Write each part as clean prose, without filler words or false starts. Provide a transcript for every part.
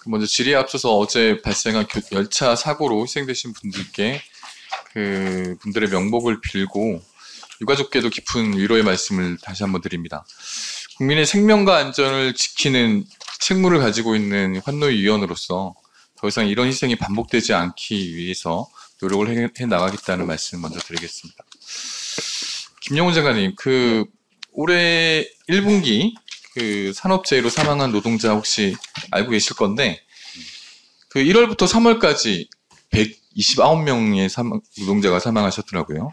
먼저 질의에 앞서서 어제 발생한 열차 사고로 희생되신 분들께 분들의 명복을 빌고 유가족께도 깊은 위로의 말씀을 다시 한번 드립니다. 국민의 생명과 안전을 지키는 책무를 가지고 있는 환노위원으로서 더 이상 이런 희생이 반복되지 않기 위해서 노력을 해 나가겠다는 말씀 먼저 드리겠습니다. 김영훈 장관님, 올해 1분기 산업재해로 사망한 노동자 혹시 알고 계실 건데, 1월부터 3월까지 129명의 노동자가 사망하셨더라고요.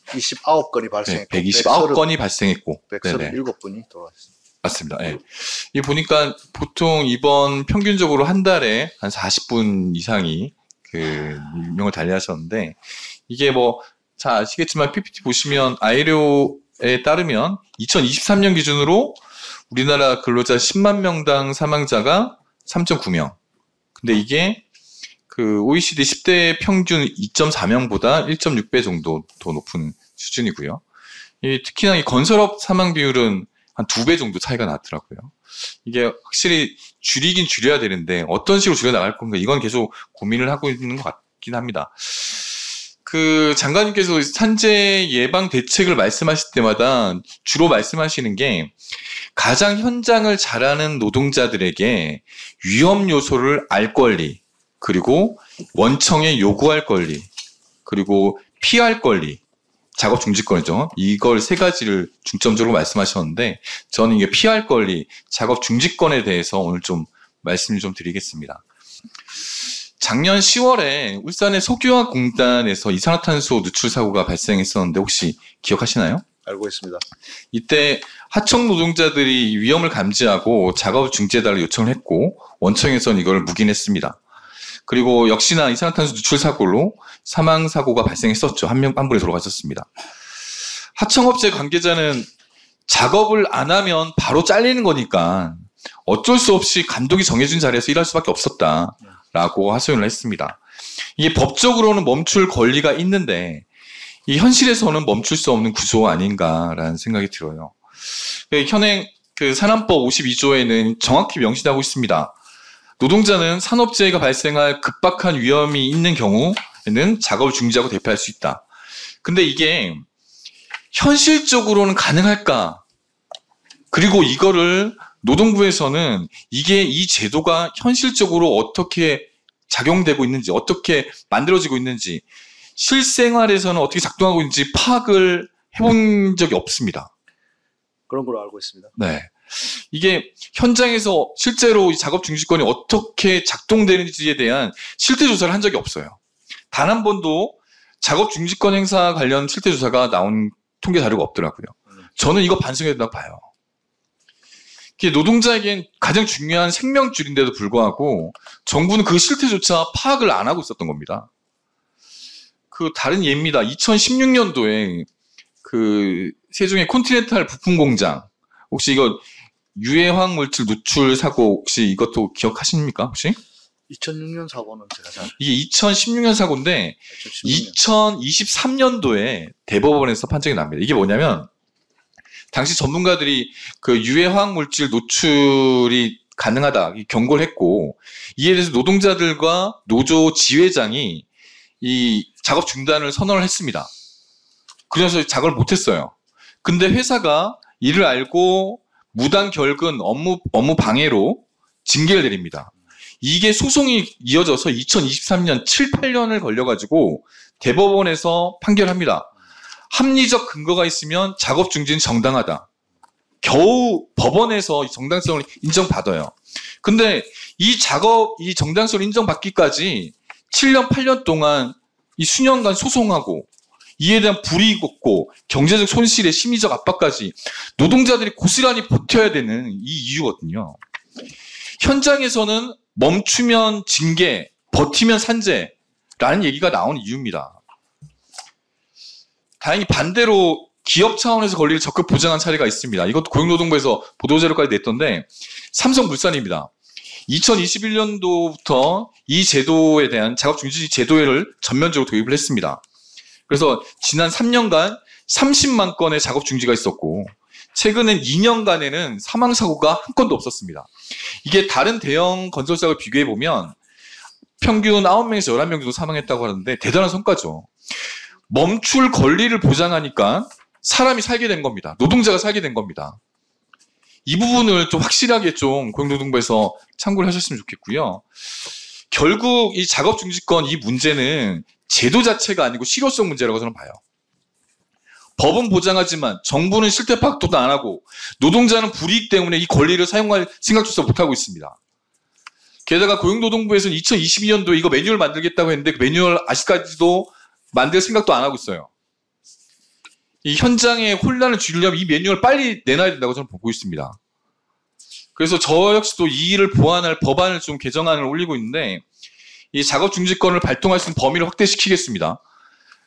129건이 발생했고, 네, 129건이 발생했고, 137분이 돌아왔습니다. 맞습니다. 네. 이 보니까 보통 이번 평균적으로 한 달에 한 40분 이상이 유명을 달리하셨는데, 이게 잘 아시겠지만 PPT 보시면 아이료에 따르면 2023년 기준으로 우리나라 근로자 10만 명당 사망자가 3.9명. 근데 이게 OECD 10대 평균 2.4명보다 1.6배 정도 더 높은 수준이고요. 특히나 이 건설업 사망 비율은 한 2배 정도 차이가 나더라고요. 이게 확실히 줄이긴 줄여야 되는데 어떤 식으로 줄여 나갈 건가, 이건 계속 고민을 하고 있는 것 같긴 합니다. 장관님께서 산재 예방 대책을 말씀하실 때마다 주로 말씀하시는 게 가장 현장을 잘 아는 노동자들에게 위험 요소를 알 권리, 그리고 원청에 요구할 권리, 그리고 피할 권리, 작업 중지권이죠. 이걸 세 가지를 중점적으로 말씀하셨는데, 저는 이게 피할 권리, 작업 중지권에 대해서 오늘 좀 말씀을 좀 드리겠습니다. 작년 10월에 울산의 석유화공단에서 이산화탄소 누출 사고가 발생했었는데 혹시 기억하시나요? 알고 있습니다. 이때 하청 노동자들이 위험을 감지하고 작업 중지해달라고 요청을 했고, 원청에서는 이걸 묵인했습니다. 그리고 역시나 이산화탄소 누출 사고로 사망 사고가 발생했었죠. 한 분이 돌아가셨습니다. 하청업체 관계자는 작업을 안 하면 바로 잘리는 거니까 어쩔 수 없이 감독이 정해준 자리에서 일할 수밖에 없었다라고 하소연을 했습니다. 이게 법적으로는 멈출 권리가 있는데 이 현실에서는 멈출 수 없는 구조 아닌가라는 생각이 들어요. 현행 산안법 52조에는 정확히 명시하고 있습니다. 노동자는 산업재해가 발생할 급박한 위험이 있는 경우에는 작업을 중지하고 대피할 수 있다. 근데 이게 현실적으로는 가능할까? 그리고 이거를 노동부에서는 이 제도가 현실적으로 어떻게 작용되고 있는지, 어떻게 만들어지고 있는지, 실생활에서는 어떻게 작동하고 있는지 파악을 해본 적이 없습니다. 그런 걸로 알고 있습니다. 네. 이게 현장에서 실제로 이 작업 중지권이 어떻게 작동되는지에 대한 실태 조사를 한 적이 없어요. 단 한 번도 작업 중지권 행사 관련 실태 조사가 나온 통계 자료가 없더라고요. 저는 이거 반성해야 된다고 봐요. 이게 노동자에겐 가장 중요한 생명줄인데도 불구하고 정부는 그 실태조차 파악을 안 하고 있었던 겁니다. 다른 예입니다. 2016년도에 세종의 콘티넨탈 부품 공장, 혹시 이거 유해화학 물질 누출 사고 혹시 이것도 기억하십니까 혹시? 2006년 사고는 제가 잘. 이게 2016년 사고인데 2023년도에 대법원에서 판정이 납니다. 이게 뭐냐면 당시 전문가들이 유해화학 물질 노출이 가능하다 경고를 했고, 이에 대해서 노동자들과 노조 지회장이 이 작업 중단을 선언을 했습니다. 그래서 작업을 못했어요. 근데 회사가 이를 알고 무단 결근, 업무 방해로 징계를 내립니다. 이게 소송이 이어져서 2023년 7, 8년을 걸려가지고 대법원에서 판결합니다. 합리적 근거가 있으면 작업 중지는 정당하다. 겨우 법원에서 정당성을 인정받아요. 근데 이 정당성을 인정받기까지 7년, 8년 동안 이 수년간 소송하고 이에 대한 불이익 없고 경제적 손실에 심리적 압박까지 노동자들이 고스란히 버텨야 되는 이 이유거든요. 현장에서는 멈추면 징계, 버티면 산재라는 얘기가 나온 이유입니다. 다행히 반대로 기업 차원에서 권리를 적극 보장한 사례가 있습니다. 이것도 고용노동부에서 보도자료까지 냈던데, 삼성물산입니다. 2021년도부터 이 제도에 대한 작업중지 제도를 전면적으로 도입을 했습니다. 그래서 지난 3년간 30만 건의 작업중지가 있었고, 최근엔 2년간에는 사망 사고가 한 건도 없었습니다. 이게 다른 대형 건설사를 비교해 보면 평균 9명에서 11명 정도 사망했다고 하는데 대단한 성과죠. 멈출 권리를 보장하니까 사람이 살게 된 겁니다. 노동자가 살게 된 겁니다. 이 부분을 좀 확실하게 좀 고용노동부에서 참고를 하셨으면 좋겠고요. 결국 이 작업중지권 이 문제는 제도 자체가 아니고 실효성 문제라고 저는 봐요. 법은 보장하지만 정부는 실태 파악도 안 하고 노동자는 불이익 때문에 이 권리를 사용할 생각조차 못하고 있습니다. 게다가 고용노동부에서는 2022년도에 이거 매뉴얼 만들겠다고 했는데 그 매뉴얼 아직까지도 만들 생각도 안 하고 있어요. 이 현장의 혼란을 줄이려면 이 매뉴얼 빨리 내놔야 된다고 저는 보고 있습니다. 그래서 저 역시도 이 일을 보완할 법안을 좀 개정안을 올리고 있는데 이 작업중지권을 발동할 수 있는 범위를 확대시키겠습니다.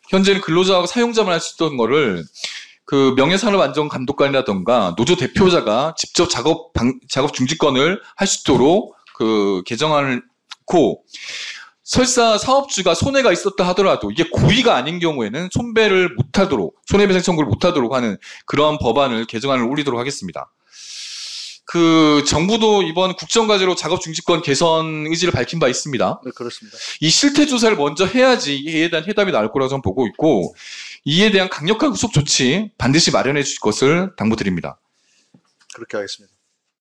현재는 근로자하고 사용자만 할 수 있던 거를 그 명예산업안전감독관이라던가 노조 대표자가 직접 작업중지권을 할 수 있도록 그 개정안을 넣고 설사 사업주가 손해가 있었다 하더라도 이게 고의가 아닌 경우에는 손배를 못하도록 손해배상 청구를 못하도록 하는 그러한 법안을 개정안을 올리도록 하겠습니다. 그 정부도 이번 국정과제로 작업중지권 개선 의지를 밝힌 바 있습니다. 네, 그렇습니다. 이 실태조사를 먼저 해야지 이에 대한 해답이 나올 거라고 저는 보고 있고 이에 대한 강력한 후속 조치 반드시 마련해 주실 것을 당부드립니다. 그렇게 하겠습니다.